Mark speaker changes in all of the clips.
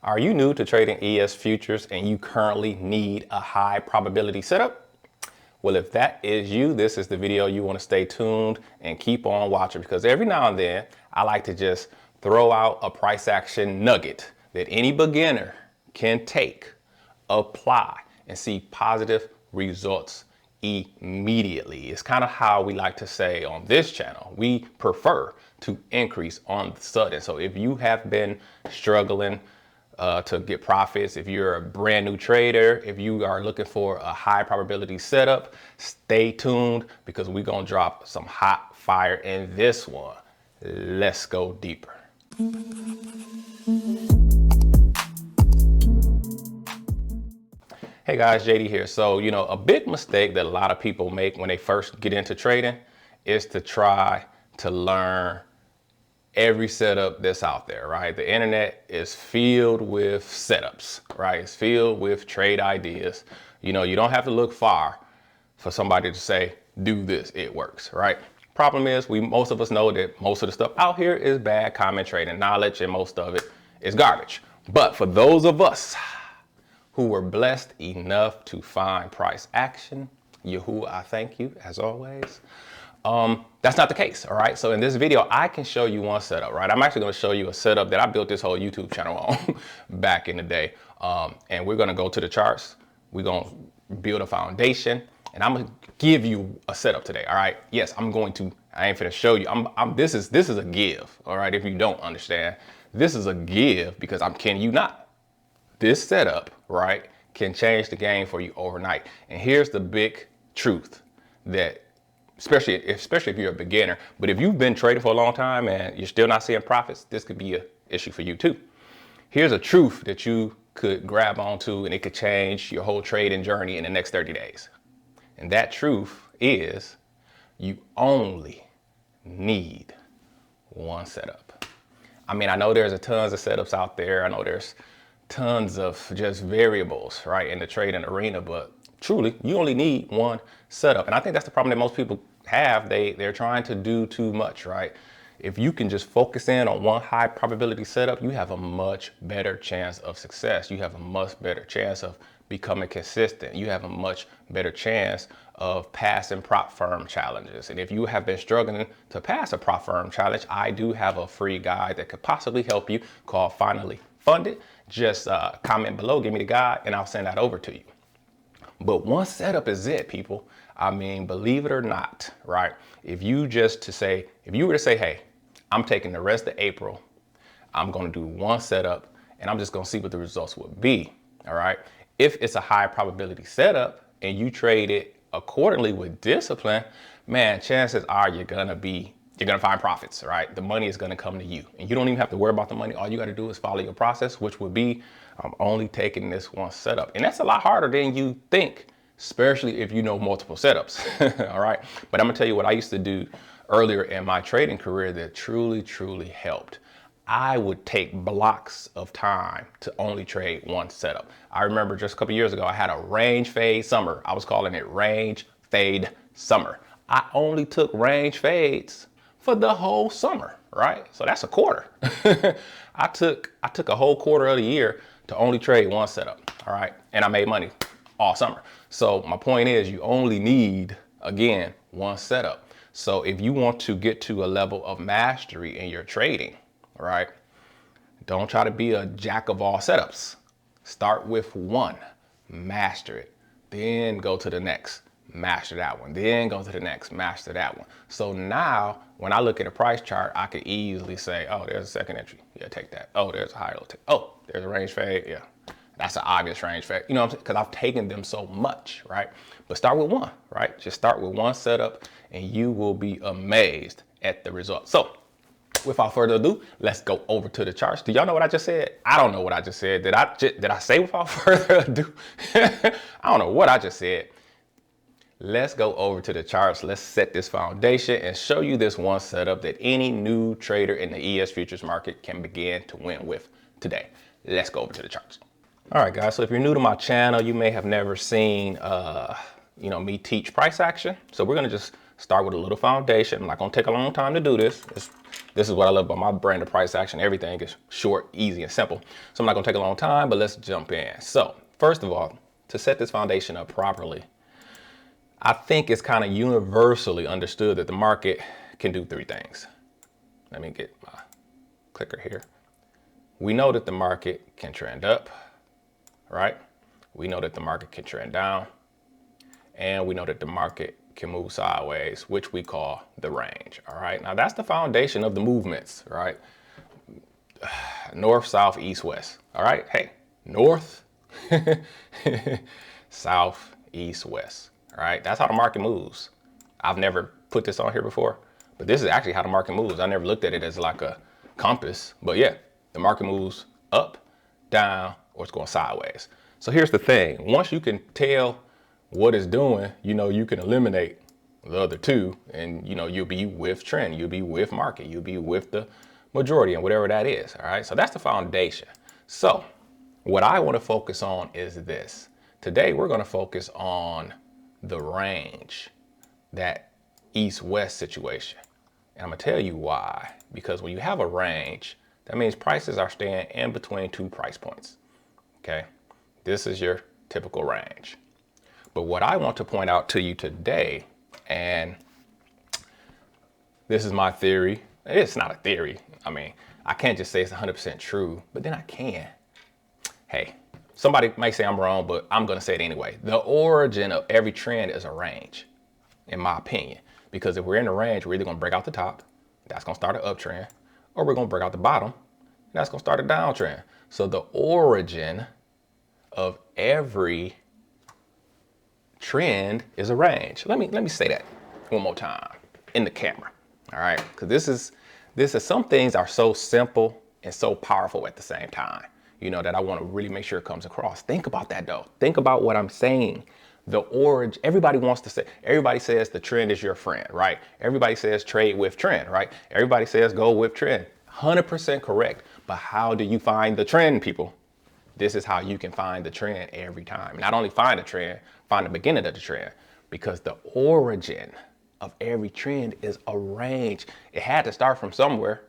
Speaker 1: Are you new to trading ES futures and you currently need a high probability setup? Well, if that is you, this is the video you want to stay tuned and keep on watching, because every now and then I like to just throw out a price action nugget that any beginner can take, apply, and see positive results immediately. It's kind of how we like to say on this channel, we prefer to increase on the sudden. So if you have been struggling to get profits, if you're a brand new trader, if you are looking for a high probability setup, stay tuned because we're gonna drop some hot fire in this one. Let's go deeper. Hey guys, JD here. So, a big mistake that a lot of people make when they first get into trading is to try to learn every setup that's out there, right? The internet is filled with setups, right? It's filled with trade ideas. You don't have to look far for somebody to say, do this, it works, right? Problem is, most of us know that most of the stuff out here is bad common trading knowledge and most of it is garbage. But for those of us who were blessed enough to find price action, Yahuwah, I thank you as always. That's not the case, all right? So in this video, I can show you one setup, right? I'm actually gonna show you a setup that I built this whole YouTube channel on back in the day. And we're gonna go to the charts. We're gonna build a foundation, and I'm gonna give you a setup today, all right? Yes, I ain't finna show you. This is a give, all right? If you don't understand, this is a give because I'm kidding you not. This setup, right, can change the game for you overnight. And here's the big truth that especially if you're a beginner, but if you've been trading for a long time and you're still not seeing profits, this could be an issue for you too. Here's a truth that you could grab onto and it could change your whole trading journey in the next 30 days. And that truth is you only need one setup. I mean, I know there's tons of setups out there. I know there's tons of just variables, right, in the trading arena, but truly, you only need one setup. And I think that's the problem that most people have. They're trying to do too much, right? If you can just focus in on one high probability setup, you have a much better chance of success. You have a much better chance of becoming consistent. You have a much better chance of passing prop firm challenges. And if you have been struggling to pass a prop firm challenge, I do have a free guide that could possibly help you called Finally Funded. Just comment below, give me the guide, and I'll send that over to you. But one setup is it, people. I mean, believe it or not, right? If you were to say, hey, I'm taking the rest of April, I'm gonna do one setup and I'm just gonna see what the results would be, all right? If it's a high probability setup and you trade it accordingly with discipline, man, chances are you're gonna find profits, right? The money is gonna come to you and you don't even have to worry about the money. All you gotta do is follow your process, which would be, I'm only taking this one setup. And that's a lot harder than you think, especially if you know multiple setups, all right? But I'm gonna tell you what I used to do earlier in my trading career that truly, truly helped. I would take blocks of time to only trade one setup. I remember just a couple years ago, I had a range fade summer. I was calling it range fade summer. I only took range fades for the whole summer, right? So that's a quarter. I took a whole quarter of the year to only trade one setup, all right? And I made money all summer. So my point is you only need, again, one setup. So if you want to get to a level of mastery in your trading, right? Don't try to be a jack of all setups. Start with one, master it, then go to the next, master that one, then go to the next, master that one. So now when I look at a price chart, I could easily say, oh, there's a second entry. Yeah, take that. Oh, there's a higher low. Oh, there's a range fade. Yeah, that's an obvious range fade. You know what I'm saying? Because I've taken them so much, right? But start with one, right? Just start with one setup and you will be amazed at the results. So without further ado, let's go over to the charts. Do y'all know what I just said? I don't know what I just said. Did I say without further ado? I don't know what I just said. Let's go over to the charts. Let's set this foundation and show you this one setup that any new trader in the ES futures market can begin to win with today. Let's go over to the charts. All right, guys. So if you're new to my channel, you may have never seen, me teach price action. So we're going to just start with a little foundation. I'm not gonna take a long time to do this. This is what I love about my brand of price action. Everything is short, easy, and simple. So I'm not gonna take a long time, but let's jump in. So first of all, to set this foundation up properly, I think it's kind of universally understood that the market can do three things. Let me get my clicker here. We know that the market can trend up, right? We know that the market can trend down, and we know that the market can move sideways, which we call the range. All right, now that's the foundation of the movements, right? North, south, east, west. All right, hey, north, south, east, west. All right, that's how the market moves. I've never put this on here before, but this is actually how the market moves. I never looked at it as like a compass, but yeah, the market moves up, down, or it's going sideways. So here's the thing. Once you can tell what it's doing, you know, you can eliminate the other two, and you know, you'll be with trend, you'll be with market, you'll be with the majority and whatever that is. All right, so that's the foundation. So what I want to focus on is this. Today we're going to focus on the range, that east-west situation. And I'm gonna tell you why. Because when you have a range, that means prices are staying in between two price points. Okay, this is your typical range. But what I want to point out to you today, and this is my theory, it's not a theory. I mean, I can't just say it's 100% true, but then I can. Hey, somebody might say I'm wrong, but I'm gonna say it anyway. The origin of every trend is a range, in my opinion. Because if we're in a range, we're either gonna break out the top, that's gonna start an uptrend, or we're gonna break out the bottom, and that's gonna start a downtrend. So the origin of every trend is a range. Let me say that one more time in the camera. All right, because this is some things are so simple and so powerful at the same time, you know, that I want to really make sure it comes across. Think about that though. Think about what I'm saying. The origin, everybody says the trend is your friend, right? Everybody says trade with trend, right? Everybody says go with trend. 100% correct. But how do you find the trend, people? This is how you can find the trend every time. Not only find a trend, find the beginning of the trend, because the origin of every trend is a range. It had to start from somewhere.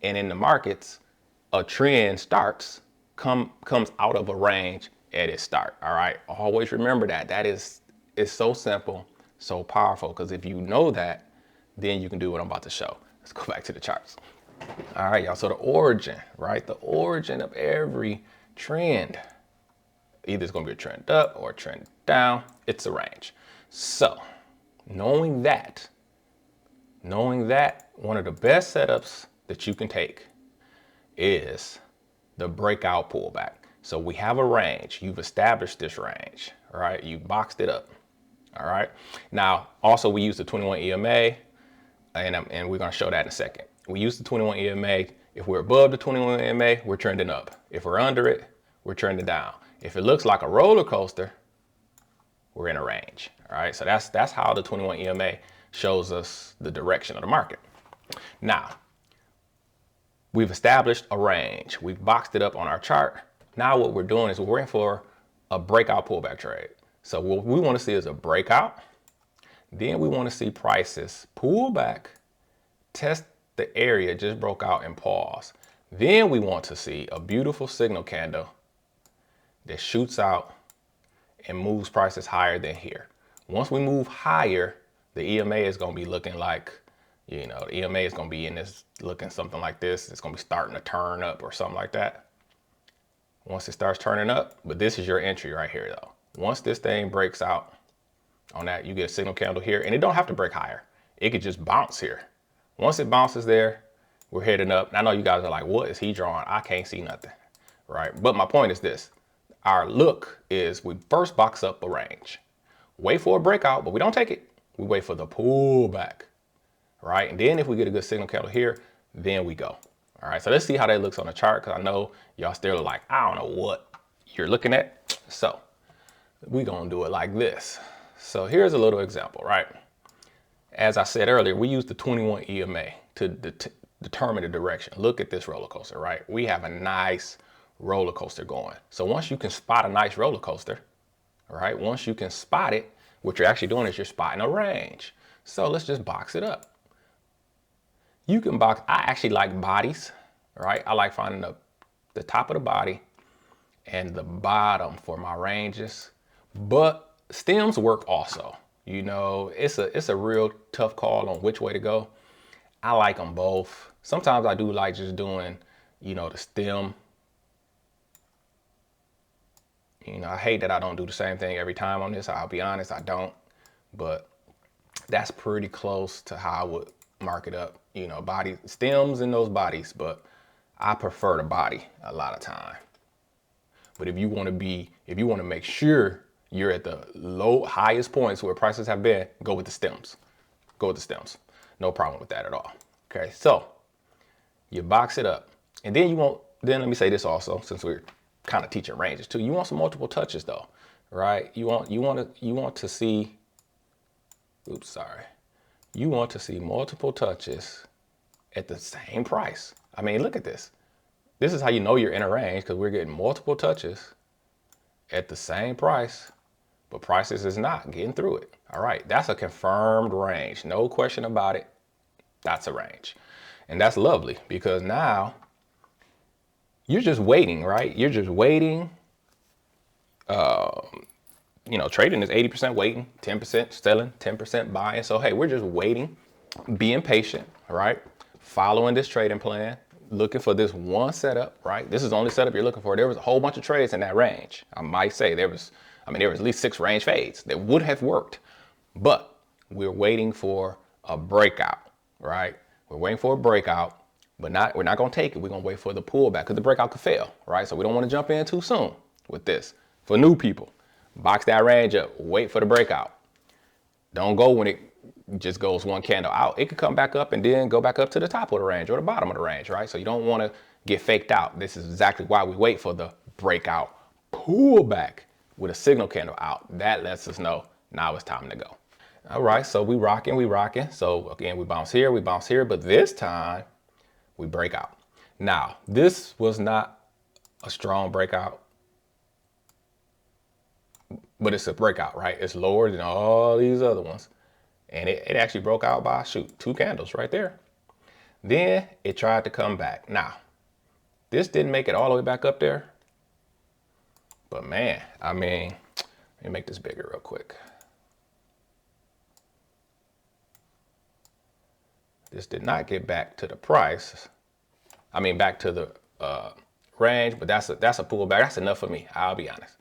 Speaker 1: And in the markets, a trend comes out of a range at its start. All right, always remember that. It's so simple, so powerful, because if you know that, then you can do what I'm about to show. Let's go back to the charts. All right, y'all, so the origin, right? The origin of every trend, either it's gonna be a trend up or a trend down, it's a range. So knowing that, one of the best setups that you can take is the breakout pullback. So we have a range. You've established this range, all right? You boxed it up, all right? Now, also we use the 21 EMA, and we're gonna show that in a second. We use the 21 EMA. If we're above the 21 EMA, we're trending up. If we're under it, we're trending down. If it looks like a roller coaster, we're in a range, all right? So that's how the 21 EMA shows us the direction of the market. Now, we've established a range. We've boxed it up on our chart. Now what we're doing is we're in for a breakout pullback trade. So what we want to see is a breakout. Then we want to see prices pull back, test the area just broke out and pause. Then we want to see a beautiful signal candle that shoots out and moves prices higher than here. Once we move higher, the EMA is going to be looking like, you know, the EMA is going to be in this, looking something like this. It's going to be starting to turn up or something like that. Once it starts turning up, but this is your entry right here though. Once this thing breaks out on that, you get a signal candle here, and it don't have to break higher. It could just bounce here. Once it bounces there, we're heading up. And I know you guys are like, what is he drawing? I can't see nothing, right? But my point is this. Our look is we first box up a range, wait for a breakout, but we don't take it. We wait for the pullback, right? And then if we get a good signal candle here, then we go. All right, so let's see how that looks on the chart, because I know y'all still like, I don't know what you're looking at. So we're gonna do it like this. So here's a little example, right? As I said earlier, we use the 21 EMA to determine the direction. Look at this roller coaster, right? We have a nice roller coaster going. So once you can spot a nice roller coaster, all right, once you can spot it, what you're actually doing is you're spotting a range. So let's just box it up. You can box, I actually like bodies, right? I like finding the top of the body and the bottom for my ranges, but stems work also. You know, it's a real tough call on which way to go. I like them both. Sometimes I do like just doing, you know, the stem. You know, I hate that I don't do the same thing every time on this. I'll be honest, I don't. But that's pretty close to how I would mark it up. You know, body stems in those bodies, but I prefer the body a lot of time. But if you want to make sure you're at the highest points where prices have been, go with the stems. Go with the stems. No problem with that at all. Okay, so you box it up. And then then let me say this also, since we're kind of teaching ranges too. You want some multiple touches though, right? You want to see, oops, sorry. You want to see multiple touches at the same price. I mean, look at this. This is how you know you're in a range, because we're getting multiple touches at the same price, but prices is not getting through it. All right, that's a confirmed range. No question about it. That's a range. And that's lovely, because now you're just waiting, right? You're just waiting. You know, trading is 80% waiting, 10% selling, 10% buying. So, hey, we're just waiting, being patient, right? Following this trading plan, looking for this one setup, right? This is the only setup you're looking for. There was a whole bunch of trades in that range. I might say there was at least 6 range fades that would have worked, but we're waiting for a breakout, right? We're waiting for a breakout, but we're not going to take it. We're going to wait for the pullback, because the breakout could fail, right? So we don't want to jump in too soon with this. For new people, box that range up, wait for the breakout. Don't go when it just goes one candle out. It could come back up and then go back up to the top of the range or the bottom of the range, right? So you don't want to get faked out. This is exactly why we wait for the breakout pullback with a signal candle out. That lets us know now it's time to go. All right, so we rocking. So again, we bounce here, but this time we break out. Now, this was not a strong breakout, but it's a breakout, right? It's lower than all these other ones. And it actually broke out by, 2 candles right there. Then it tried to come back. Now, this didn't make it all the way back up there. But man, I mean, let me make this bigger real quick. This did not get back to the price. I mean, back to the range, but that's a pullback. That's enough for me, I'll be honest.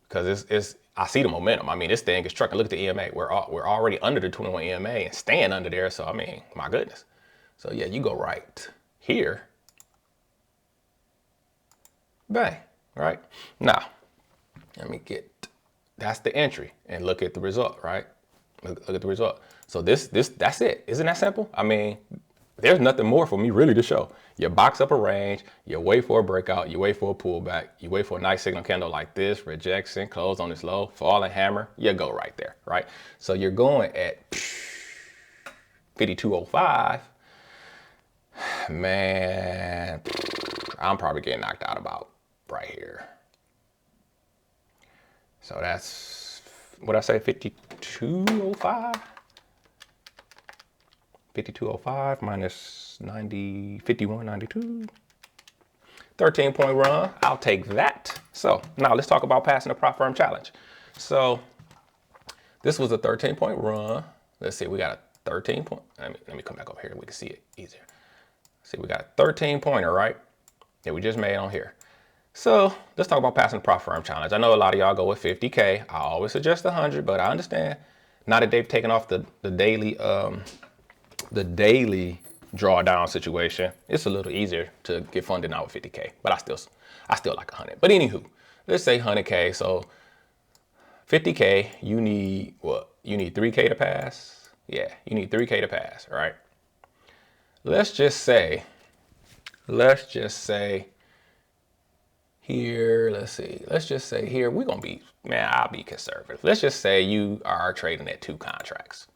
Speaker 1: Because I see the momentum. I mean, this thing is trucking. Look at the EMA. We're already under the 21 EMA and staying under there. So, I mean, my goodness. So, yeah, you go right here. Bang, right? Now, let me that's the entry, and look at the result, right? Look at the result. So that's it. Isn't that simple? I mean, there's nothing more for me really to show. You box up a range, you wait for a breakout, you wait for a pullback, you wait for a nice signal candle like this, rejection, close on this low, falling hammer, you go right there, right? So you're going at 52.05. Man, I'm probably getting knocked out about right here. So that's, what I say, 52.05? 52.05 minus 90, 51.92. 13-point run, I'll take that. So now let's talk about passing the prop firm challenge. So this was a 13-point run. Let's see, we got a 13 point. Let me come back over here. We can see it easier. See, we got a 13-pointer, right? That we just made on here. So let's talk about passing the prop firm challenge. I know a lot of y'all go with 50K. I always suggest 100, but I understand now that they've taken off the daily drawdown situation, it's a little easier to get funded now with 50K, but I still like 100. But anywho, let's say 100K. So 50K, you need what? You need 3K to pass. Yeah, you need 3K to pass, right? Let's just say here, let's just say here, we're gonna be, man, I'll be conservative. Let's just say you are trading at 2 contracts.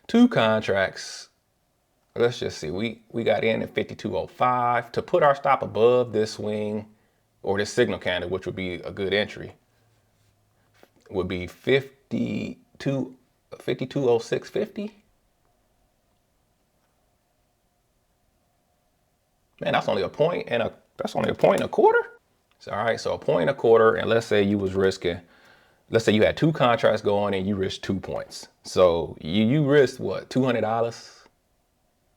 Speaker 1: 2 contracts. Let's just see, we got in at 52.05 to put our stop above this swing or this signal candle, which would be a good entry, would be 52, what, 52.0650? Man, that's only a point and a quarter. So, all right, so a point and a quarter, and let's say you was risking, let's say you had 2 contracts going and you risked 2 points. So you risked what, $200?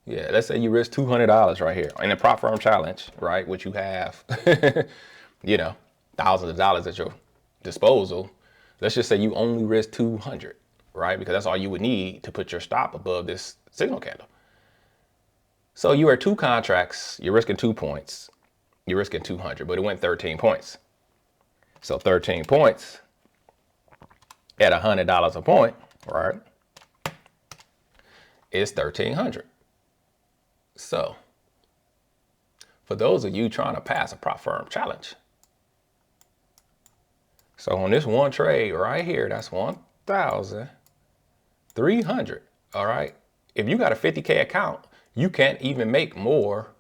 Speaker 1: Yeah, let's say you risk $200 right here in a prop firm challenge, right? Which you have, you know, thousands of dollars at your disposal. Let's just say you only risk 200, right? Because that's all you would need to put your stop above this signal candle. So you are 2 contracts, you're risking 2 points, you're risking 200, but it went 13 points. So 13 points at $100 a point, right, is 1,300. So for those of you trying to pass a prop firm challenge, so on this one trade right here, that's 1,300. All right. If you got a 50K account, you can't even make more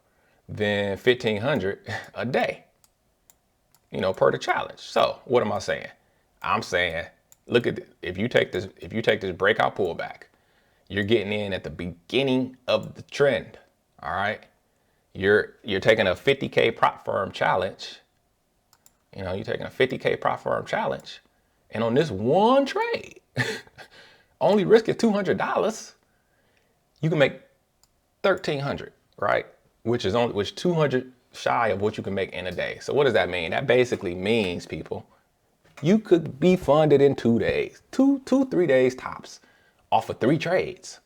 Speaker 1: than 1,500 a day, you know, per the challenge. So what am I saying? I'm saying, look at if you take this breakout pullback, you're getting in at the beginning of the trend. All right. You're taking a 50K prop firm challenge. You know, you're taking a 50K prop firm challenge, and on this one trade, only risking $200, you can make 1,300, right? Which 200 shy of what you can make in a day. So what does that mean? That basically means, people, you could be funded in 2 days, 3 days tops, off of 3 trades.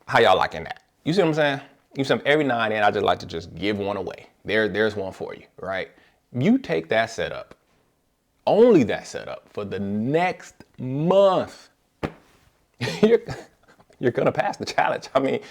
Speaker 1: How y'all liking that? You see what I'm saying? You see, every now and then I just like to just give one away. There's one for you, right? You take that setup, only that setup, for the next month. You're gonna pass the challenge. I mean,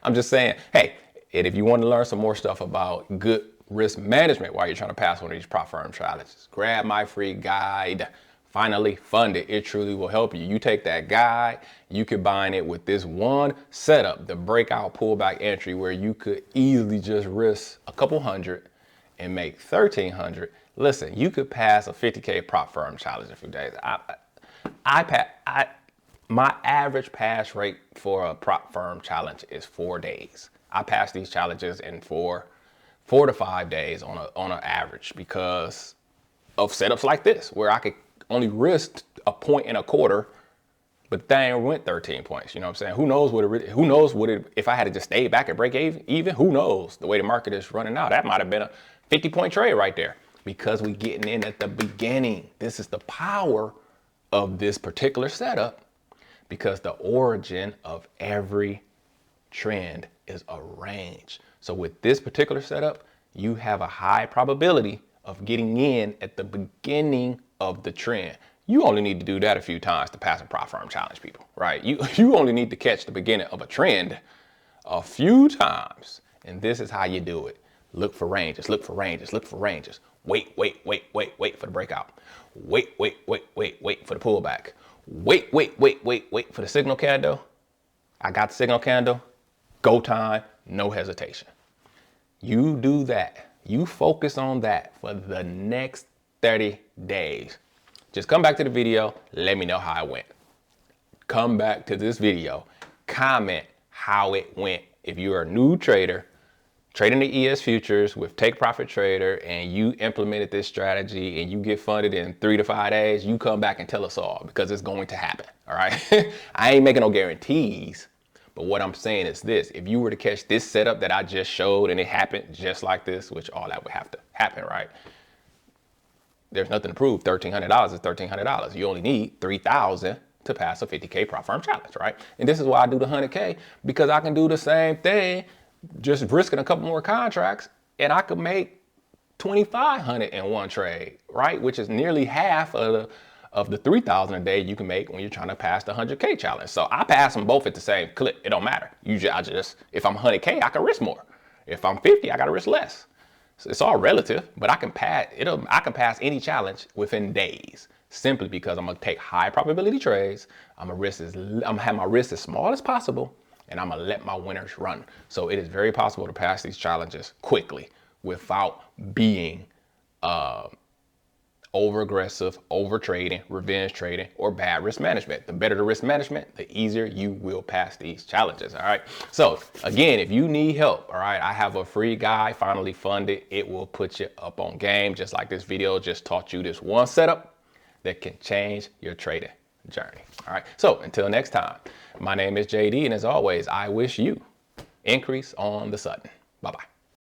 Speaker 1: I'm just saying, hey, and if you want to learn some more stuff about good risk management while you're trying to pass one of these prop firm challenges, grab my free guide, Finally Funded. It truly will help you. You take that guide, you combine it with this one setup, the breakout pullback entry, where you could easily just risk a couple hundred and make 1,300. Listen, you could pass a 50K prop firm challenge in a few days. My average pass rate for a prop firm challenge is 4 days. I pass these challenges in 4 to 5 days on an average, because of setups like this, where I could only risk a point and a quarter, but dang, went 13 points. You know what I'm saying? Who knows if I had to just stay back and break even, who knows? The way the market is running now, that might have been a 50-point trade right there, because we getting in at the beginning. This is the power of this particular setup, because the origin of every trend is a range. So with this particular setup, you have a high probability of getting in at the beginning of the trend. You only need to do that a few times to pass a prop firm challenge, people, right? You only need to catch the beginning of a trend a few times. And this is how you do it. Look for ranges, look for ranges, look for ranges. Wait for the breakout. Wait for the pullback. Wait for the signal candle. I got the signal candle. Go time, no hesitation. You do that. You focus on that for the next 30 days. Just come back to the video. Let me know how it went. Come back to this video. Comment how it went. If you're a new trader, trading the ES futures with Take Profit Trader, and you implemented this strategy and you get funded in 3 to 5 days, you come back and tell us all, because it's going to happen. All right. I ain't making no guarantees, but what I'm saying is this: if you were to catch this setup that I just showed and it happened just like this, which all that would have to happen, right? There's nothing to prove. $1,300 is $1,300. You only need 3,000 to pass a 50K prop firm challenge, right? And this is why I do the 100K, because I can do the same thing, just risking a couple more contracts, and I could make 2,500 in one trade, right? Which is nearly half of the 3,000 a day you can make when you're trying to pass the 100K challenge. So I pass them both at the same clip. It don't matter. If I'm 100K, I can risk more. If I'm 50, I got to risk less. So it's all relative, but I can pass any challenge within days, simply because I'm gonna take high probability trades. I'm gonna have my risk as small as possible, and I'm gonna let my winners run. So it is very possible to pass these challenges quickly without being over aggressive, over trading, revenge trading, or bad risk management. The better the risk management, the easier you will pass these challenges. All right. So again, if you need help, all right, I have a free guide, finally funded. It will put you up on game, just like this video just taught you this one setup that can change your trading journey. All right. So until next time, my name is JD. And as always, I wish you increase on the sudden. Bye-bye.